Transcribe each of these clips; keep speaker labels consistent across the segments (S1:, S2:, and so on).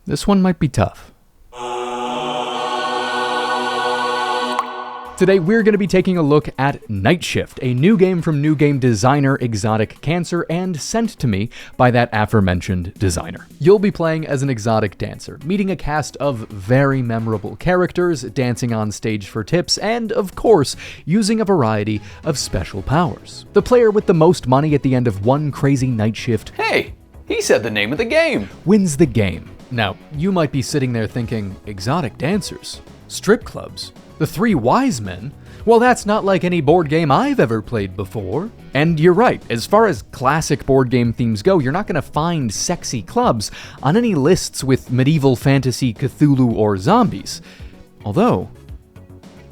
S1: This one might be tough. Today, we're going to be taking a look at Nightshift, a new game from new game designer Exotic Cancer and sent to me by that aforementioned designer. You'll be playing as an exotic dancer, meeting a cast of very memorable characters, dancing on stage for tips, and, of course, using a variety of special powers. The player with the most money at the end of one crazy night shift,
S2: Hey, he said the name of the game,
S1: wins the game. Now, you might be sitting there thinking, exotic dancers? Strip clubs? The Three Wise Men? Well, that's not like any board game I've ever played before. And you're right, as far as classic board game themes go, you're not going to find sexy clubs on any lists with medieval fantasy, Cthulhu, or zombies. Although,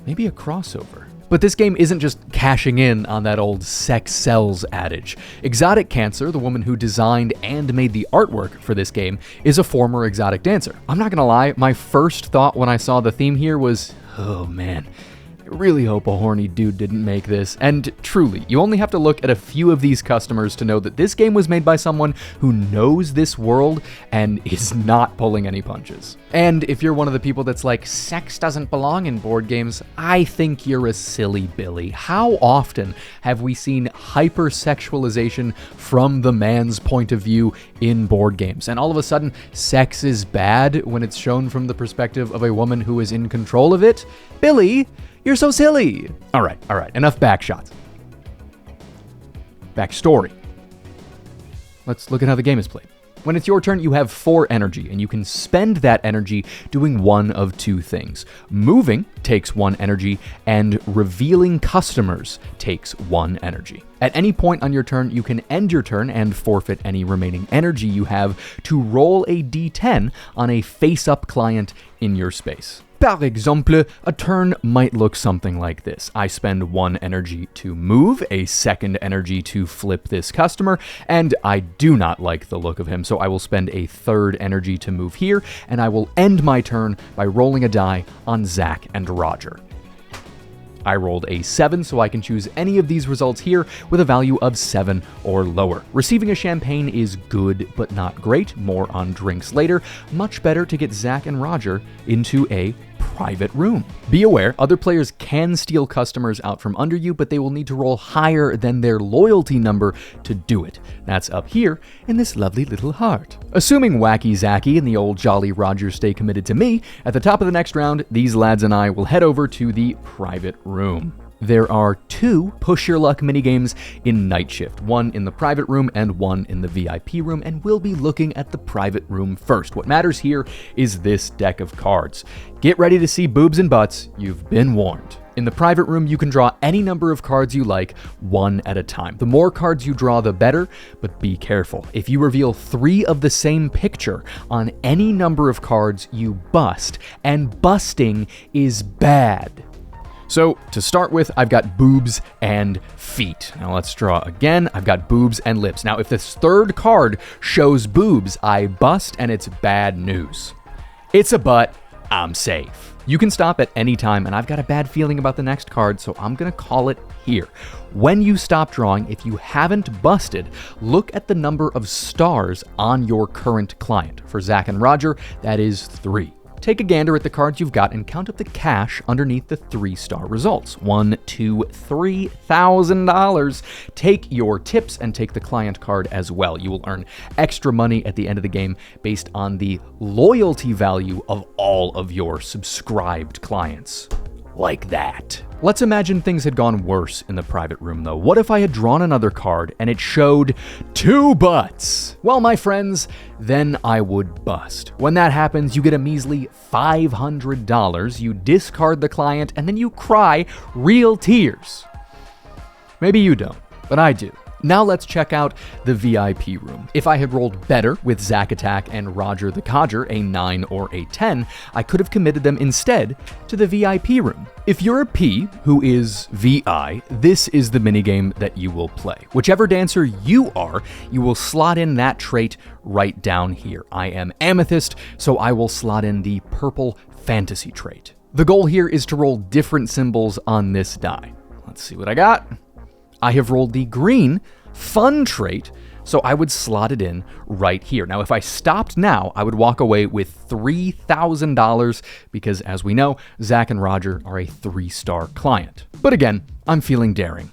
S1: maybe a crossover. But this game isn't just cashing in on that old sex sells adage. Exotic Cancer, the woman who designed and made the artwork for this game, is a former exotic dancer. I'm not gonna lie, my first thought when I saw the theme here was, oh man, I really hope a horny dude didn't make this. And truly, you only have to look at a few of these customers to know that this game was made by someone who knows this world and is not pulling any punches. And if you're one of the people that's like, sex doesn't belong in board games, I think you're a silly Billy. How often have we seen hypersexualization from the man's point of view in board games? And all of a sudden, sex is bad when it's shown from the perspective of a woman who is in control of it? Billy, you're so silly. All right, enough backshots. Backstory. Let's look at how the game is played. When it's your turn, you have 4 energy, and you can spend that energy doing one of 2 things. Moving takes 1 energy, and revealing customers takes 1 energy. At any point on your turn, you can end your turn and forfeit any remaining energy you have to roll a d10 on a face-up client in your space. Par exemple, a turn might look something like this. I spend 1 energy to move, a 2nd energy to flip this customer, and I do not like the look of him, so I will spend a 3rd energy to move here, and I will end my turn by rolling a die on Zach and Roger. I rolled a 7, so I can choose any of these results here with a value of 7 or lower. Receiving a champagne is good, but not great. More on drinks later. Much better to get Zach and Roger into a private room. Be aware, other players can steal customers out from under you, but they will need to roll higher than their loyalty number to do it. That's up here in this lovely little heart. Assuming Wacky Zacky and the old Jolly Roger stay committed to me, at the top of the next round, these lads and I will head over to the private room. There are 2 Push Your Luck minigames in Nightshift, one in the private room and one in the VIP room, and we'll be looking at the private room first. What matters here is this deck of cards. Get ready to see boobs and butts, you've been warned. In the private room, you can draw any number of cards you like, 1 at a time. The more cards you draw, the better, but be careful. If you reveal 3 of the same picture on any number of cards, you bust, and busting is bad. So, to start with, I've got boobs and feet. Now let's draw again. I've got boobs and lips. Now, if this 3rd card shows boobs, I bust and it's bad news. It's a butt, I'm safe. You can stop at any time, and I've got a bad feeling about the next card, so I'm gonna call it here. When you stop drawing, if you haven't busted, look at the number of stars on your current client. For Zach and Roger, that is 3. Take a gander at the cards you've got and count up the cash underneath the 3-star results. $1, $2, $3,000. Take your tips and take the client card as well. You will earn extra money at the end of the game based on the loyalty value of all of your subscribed clients. Like that. Let's imagine things had gone worse in the private room though. What if I had drawn another card and it showed 2 butts? Well, my friends, then I would bust. When that happens, you get a measly $500, you discard the client, and then you cry real tears. Maybe you don't, but I do. Now let's check out the VIP room. If I had rolled better with Zack Attack and Roger the Codger, a 9 or a 10, I could have committed them instead to the VIP room. If you're a P who is VI, this is the minigame that you will play. Whichever dancer you are, you will slot in that trait right down here. I am Amethyst, so I will slot in the purple fantasy trait. The goal here is to roll different symbols on this die. Let's see what I got. I have rolled the green fun trait, So I would slot it in right here. Now, if I stopped now, I would walk away with $3,000 because, as we know, Zach and Roger are a 3-star client. But again, I'm feeling daring.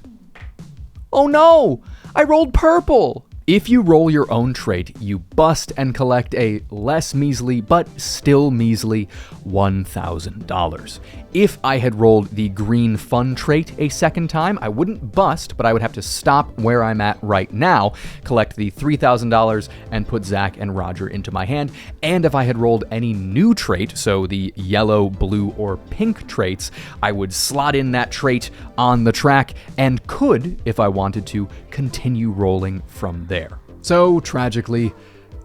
S1: Oh no! I rolled purple! If you roll your own trait, you bust and collect a less measly, but still measly $1,000. If I had rolled the green fun trait a second time, I wouldn't bust, but I would have to stop where I'm at right now, collect the $3,000, and put Zach and Roger into my hand. And if I had rolled any new trait, so the yellow, blue, or pink traits, I would slot in that trait on the track and could, if I wanted to, continue rolling from there. So, tragically,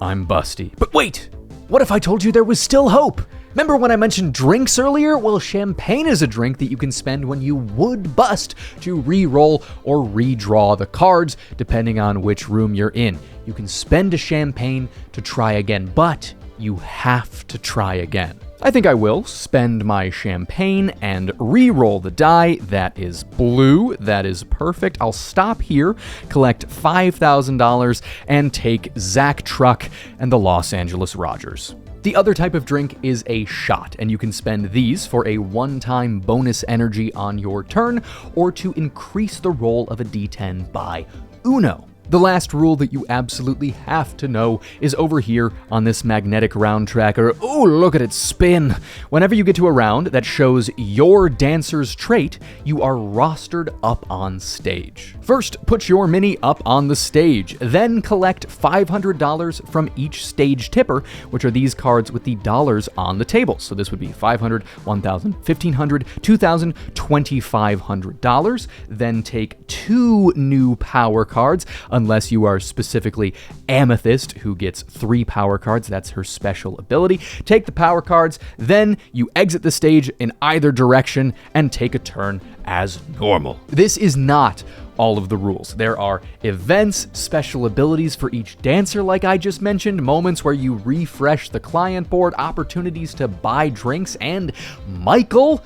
S1: I'm busty. But wait! What if I told you there was still hope? Remember when I mentioned drinks earlier? Well, champagne is a drink that you can spend when you would bust to re-roll or redraw the cards, depending on which room you're in. You can spend a champagne to try again, but you have to try again. I think I will spend my champagne and re-roll the die. That is blue. That is perfect. I'll stop here, collect $5,000, and take Zach Truck and the Los Angeles Rogers. The other type of drink is a shot, and you can spend these for a one-time bonus energy on your turn, or to increase the roll of a D10 by uno. The last rule that you absolutely have to know is over here on this magnetic round tracker. Ooh, look at it spin! Whenever you get to a round that shows your dancer's trait, you are rostered up on stage. First, put your mini up on the stage, then collect $500 from each stage tipper, which are these cards with the dollars on the table. So this would be $500, $1,000, $1,500, $2,000, $2,500. Then take 2 new power cards, unless you are specifically Amethyst, who gets 3 power cards. That's her special ability. Take the power cards, then you exit the stage in either direction and take a turn as normal. This is not all of the rules. There are events, special abilities for each dancer like I just mentioned, moments where you refresh the client board, opportunities to buy drinks, and Michael.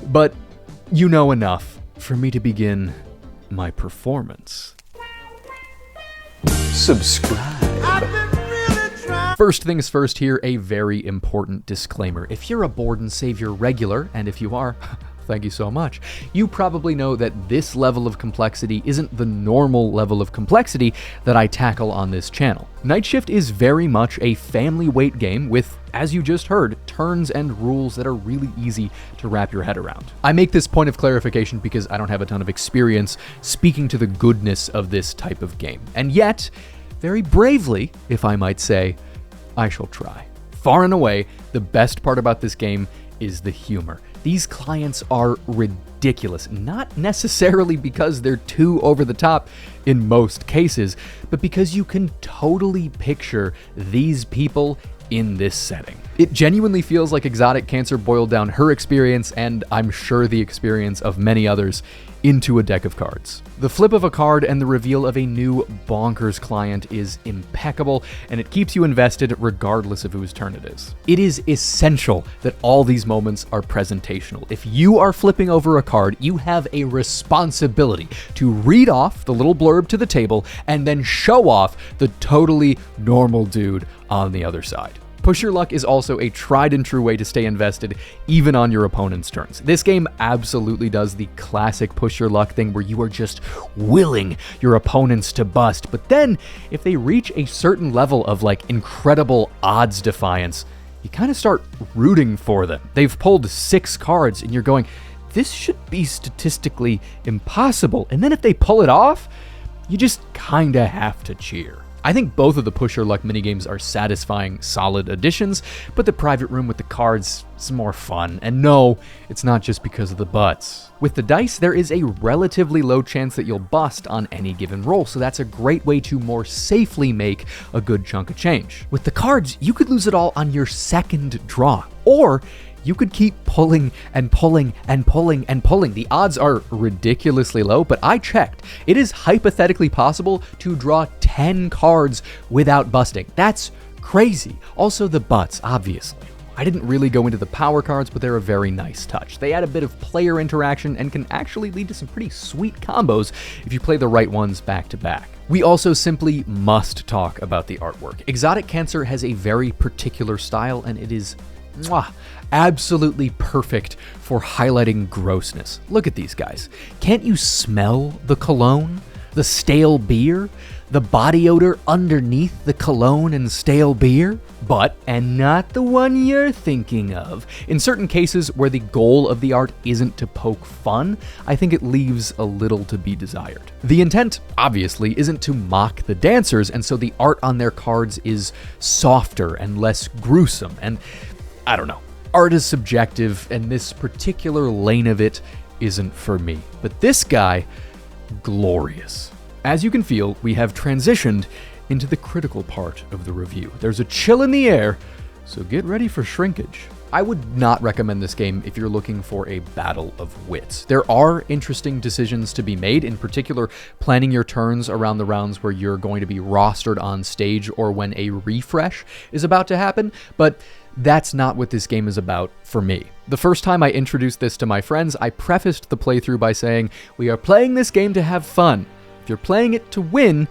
S1: But you know enough for me to begin my performance.
S2: Subscribe.
S1: First things first here, a very important disclaimer. If you're a Board and Savior regular, and if you are, thank you so much, you probably know that this level of complexity isn't the normal level of complexity that I tackle on this channel. Nightshift is very much a family weight game with, as you just heard, turns and rules that are really easy to wrap your head around. I make this point of clarification because I don't have a ton of experience speaking to the goodness of this type of game. And yet, very bravely, if I might say, I shall try. Far and away, the best part about this game is the humor. These clients are ridiculous, not necessarily because they're too over the top in most cases, but because you can totally picture these people in this setting. It genuinely feels like Exotic Cancer boiled down her experience, and I'm sure the experience of many others, into a deck of cards. The flip of a card and the reveal of a new bonkers client is impeccable, and it keeps you invested regardless of whose turn it is. It is essential that all these moments are presentational. If you are flipping over a card, you have a responsibility to read off the little blurb to the table and then show off the totally normal dude on the other side. Push Your Luck is also a tried and true way to stay invested even on your opponent's turns. This game absolutely does the classic Push Your Luck thing where you are just willing your opponents to bust, but then if they reach a certain level of like incredible odds defiance, you kind of start rooting for them. They've pulled 6 cards and you're going, this should be statistically impossible. And then if they pull it off, you just kind of have to cheer. I think both of the Push Your Luck minigames are satisfying, solid additions, but the private room with the cards is more fun. And no, it's not just because of the butts. With the dice, there is a relatively low chance that you'll bust on any given roll, so that's a great way to more safely make a good chunk of change. With the cards, you could lose it all on your second draw, or you could keep pulling and pulling and pulling and pulling. The odds are ridiculously low, but I checked. It is hypothetically possible to draw 10 cards without busting. That's crazy. Also the butts, obviously. I didn't really go into the power cards, but they're a very nice touch. They add a bit of player interaction and can actually lead to some pretty sweet combos if you play the right ones back to back. We also simply must talk about the artwork. Exotic Cancer has a very particular style, and it is absolutely perfect for highlighting grossness. Look at these guys. Can't you smell the cologne? The stale beer? The body odor underneath the cologne and stale beer? But, and not the one you're thinking of, in certain cases where the goal of the art isn't to poke fun, I think it leaves a little to be desired. The intent, obviously, isn't to mock the dancers, and so the art on their cards is softer and less gruesome, and I don't know. Art is subjective, and this particular lane of it isn't for me. But this guy, glorious. As you can feel, we have transitioned into the critical part of the review. There's a chill in the air, so get ready for shrinkage. I would not recommend this game if you're looking for a battle of wits. There are interesting decisions to be made, in particular planning your turns around the rounds where you're going to be rostered on stage or when a refresh is about to happen, but that's not what this game is about for me. The first time I introduced this to my friends, I prefaced the playthrough by saying, we are playing this game to have fun. If you're playing it to win,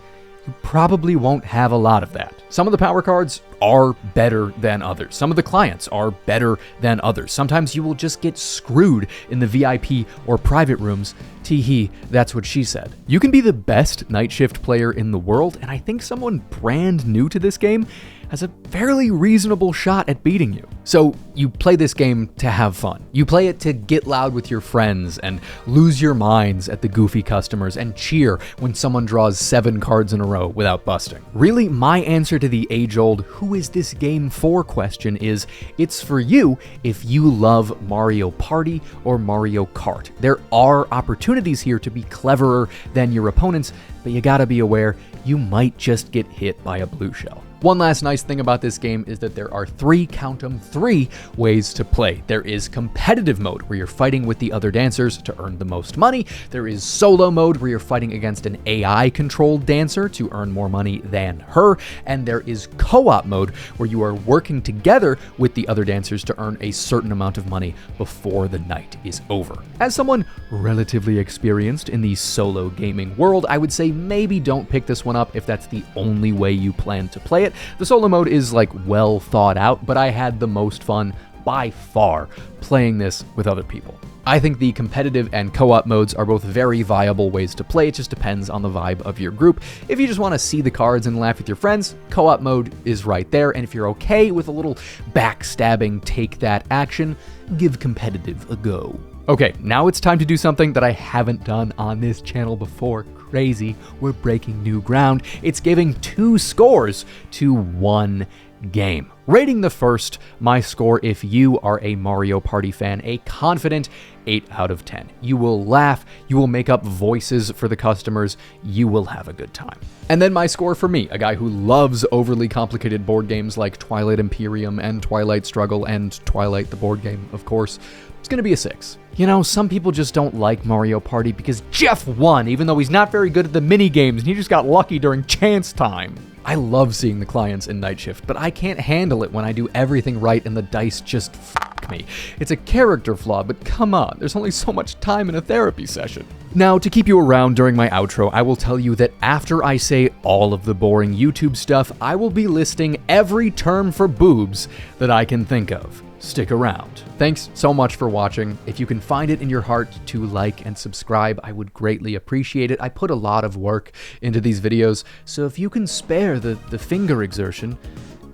S1: you probably won't have a lot of that. Some of the power cards are better than others. Some of the clients are better than others. Sometimes you will just get screwed in the VIP or private rooms. Tee-hee, that's what she said. You can be the best Nightshift player in the world, and I think someone brand new to this game has a fairly reasonable shot at beating you. So you play this game to have fun. You play it to get loud with your friends and lose your minds at the goofy customers and cheer when someone draws 7 cards in a row without busting. Really, my answer to the age-old "who is this game for?" question is, it's for you if you love Mario Party or Mario Kart. There are opportunities here to be cleverer than your opponents, but you gotta be aware you might just get hit by a blue shell. One last nice thing about this game is that there are 3, count 'em, 3 ways to play. There is competitive mode, where you're fighting with the other dancers to earn the most money. There is solo mode, where you're fighting against an AI-controlled dancer to earn more money than her. And there is co-op mode, where you are working together with the other dancers to earn a certain amount of money before the night is over. As someone relatively experienced in the solo gaming world, I would say maybe don't pick this one up if that's the only way you plan to play it. The solo mode is well thought out, but I had the most fun by far playing this with other people. I think the competitive and co-op modes are both very viable ways to play. It just depends on the vibe of your group. If you just want to see the cards and laugh with your friends, co-op mode is right there. And if you're okay with a little backstabbing take that action, give competitive a go. Okay, now it's time to do something that I haven't done on this channel before. Crazy, we're breaking new ground. It's giving 2 scores to 1 game. Rating the first, my score, if you are a Mario Party fan, a confident 8 out of 10. You will laugh, you will make up voices for the customers, you will have a good time. And then my score for me, a guy who loves overly complicated board games like Twilight Imperium and Twilight Struggle and Twilight the board game, of course, it's gonna be a 6. You know, some people just don't like Mario Party because Jeff won, even though he's not very good at the mini games and he just got lucky during chance time. I love seeing the clients in Nightshift, but I can't handle it when I do everything right and the dice just fuck me. It's a character flaw, but come on, there's only so much time in a therapy session. Now, to keep you around during my outro, I will tell you that after I say all of the boring YouTube stuff, I will be listing every term for boobs that I can think of. Stick around. Thanks so much for watching. If you can find it in your heart to like and subscribe, I would greatly appreciate it. I put a lot of work into these videos, so if you can spare the finger exertion,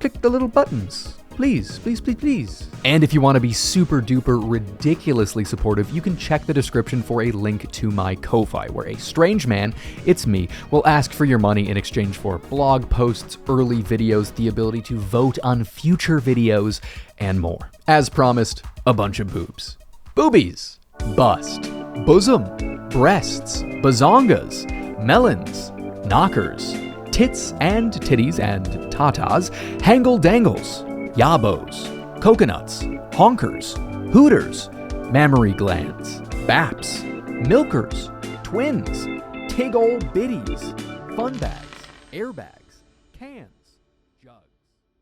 S1: click the little buttons. Please, please, please, please. And if you want to be super duper ridiculously supportive, you can check the description for a link to my Ko-Fi, where a strange man, it's me, will ask for your money in exchange for blog posts, early videos, the ability to vote on future videos, and more. As promised, a bunch of boobs. Boobies, bust, bosom, breasts, bazongas, melons, knockers, tits and titties and tatas, hangle-dangles, yabos, coconuts, honkers, hooters, mammary glands, baps, milkers, twins, tig ol' bitties, fun bags, airbags, cans.